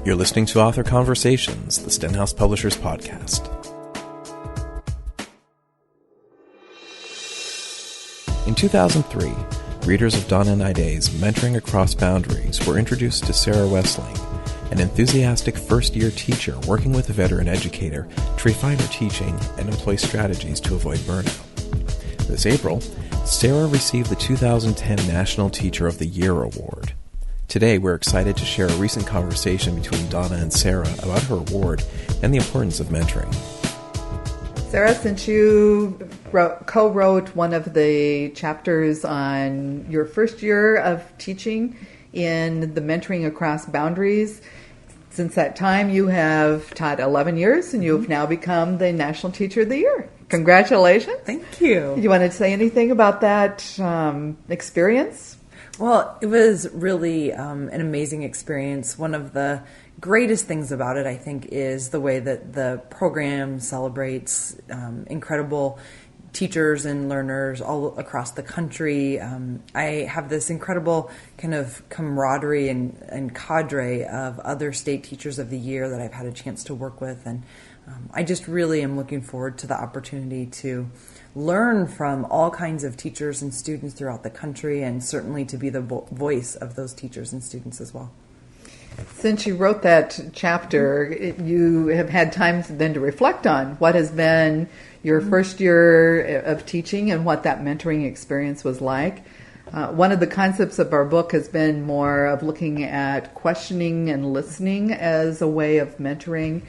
You're listening to Author Conversations, the Stenhouse Publishers podcast. In 2003, readers of Donna and Niday's Mentoring Across Boundaries were introduced to Sarah Wessling, an enthusiastic first-year teacher working with a veteran educator to refine her teaching and employ strategies to avoid burnout. This April, Sarah received the 2010 National Teacher of the Year Award. Today, we're excited to share a recent conversation between Donna and Sarah about her award and the importance of mentoring. Sarah, since you co-wrote one of the chapters on your first year of teaching in the Mentoring Across Boundaries, since that time you have taught 11 years and you've now become the National Teacher of the Year. Congratulations. Thank you. You want to say anything about that experience? Well, it was really an amazing experience. One of the greatest things about it, I think, is the way that the program celebrates incredible teachers and learners all across the country. I have this incredible kind of camaraderie and cadre of other state teachers of the year that I've had a chance to work with. And I just really am looking forward to the opportunity to learn from all kinds of teachers and students throughout the country, and certainly to be the voice of those teachers and students as well. Since you wrote that chapter, you have had time then to reflect on what has been your first year of teaching and what that mentoring experience was like. One of the concepts of our book has been more of looking at questioning and listening as a way of mentoring,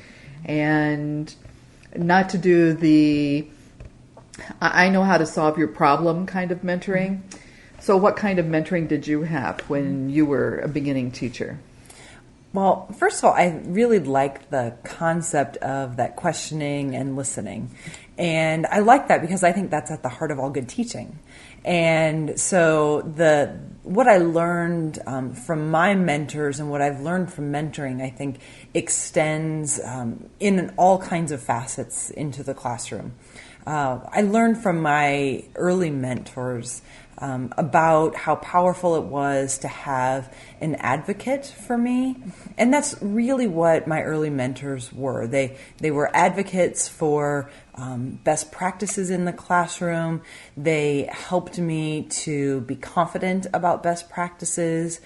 and not to do the I know how to solve your problem kind of mentoring. So what kind of mentoring did you have when you were a beginning teacher? Well, first of all, I really like the concept of that questioning and listening. And I like that because I think that's at the heart of all good teaching. And so what I learned from my mentors and what I've learned from mentoring, I think, extends in all kinds of facets into the classroom. I learned from my early mentors about how powerful it was to have an advocate for me. And that's really what my early mentors were. They were advocates for best practices in the classroom. They helped me to be confident about best practices,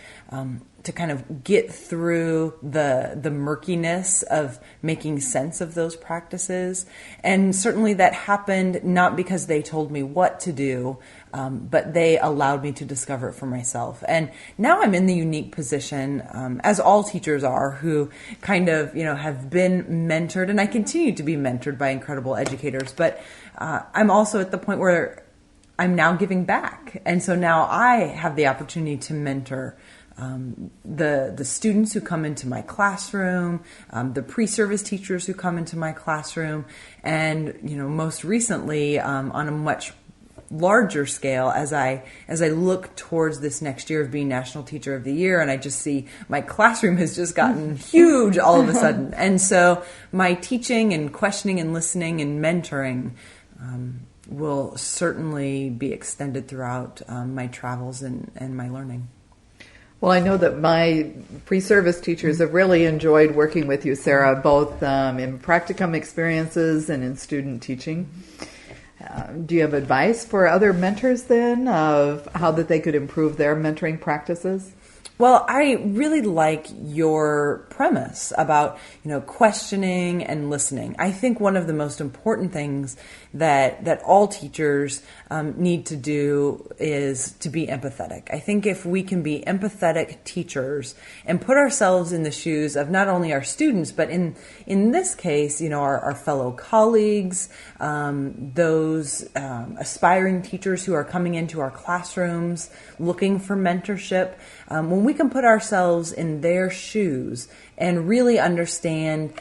to kind of get through the murkiness of making sense of those practices. And certainly that happened not because they told me what to do, but they allowed me to discover it for myself. And now I'm in the unique position, as all teachers are, who kind of, have been mentored, and I continue to be mentored by incredible educators, but I'm also at the point where I'm now giving back. And so now I have the opportunity to mentor the students who come into my classroom, the pre-service teachers who come into my classroom, and most recently on a much larger scale as I look towards this next year of being National Teacher of the Year, and I just see my classroom has just gotten huge all of a sudden. And so my teaching and questioning and listening and mentoring will certainly be extended throughout my travels and my learning. Well, I know that my pre-service teachers have really enjoyed working with you, Sarah, both in practicum experiences and in student teaching. Do you have advice for other mentors then of how that they could improve their mentoring practices? Well, I really like your premise about, questioning and listening. I think one of the most important things that all teachers need to do is to be empathetic. I think if we can be empathetic teachers and put ourselves in the shoes of not only our students, but in this case, our fellow colleagues, those aspiring teachers who are coming into our classrooms looking for mentorship, when we can put ourselves in their shoes and really understand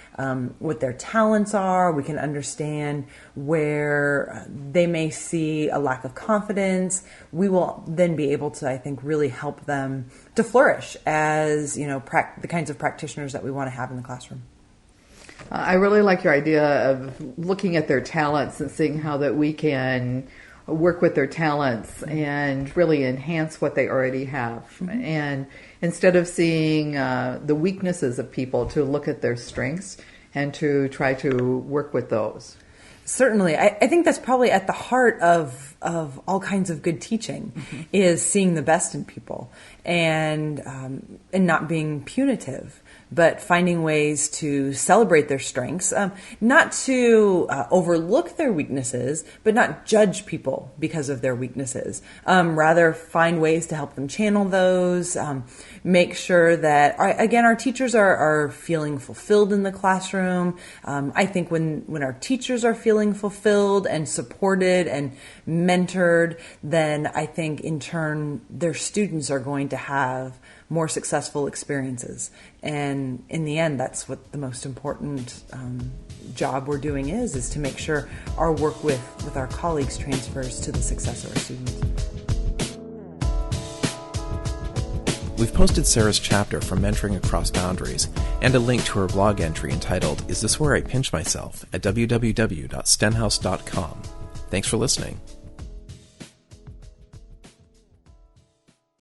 what their talents are, we can understand where they may see a lack of confidence. We will then be able to, I think, really help them to flourish as, the kinds of practitioners that we want to have in the classroom. I really like your idea of looking at their talents and seeing how that we can work with their talents and really enhance what they already have. Mm-hmm. instead of seeing the weaknesses of people, to look at their strengths and to try to work with those. Certainly. I think that's probably at the heart of all kinds of good teaching, is seeing the best in people and not being punitive, but finding ways to celebrate their strengths, not to overlook their weaknesses, but not judge people because of their weaknesses. Rather, find ways to help them channel those, make sure that, again, our teachers are feeling fulfilled in the classroom. I think when our teachers are feeling fulfilled and supported and mentored, then I think in turn their students are going to have more successful experiences. And in the end, that's what the most important job we're doing is to make sure our work with our colleagues transfers to the success of our students. We've posted Sarah's chapter from Mentoring Across Boundaries and a link to her blog entry entitled Is This Where I Pinch Myself at www.stenhouse.com. Thanks for listening.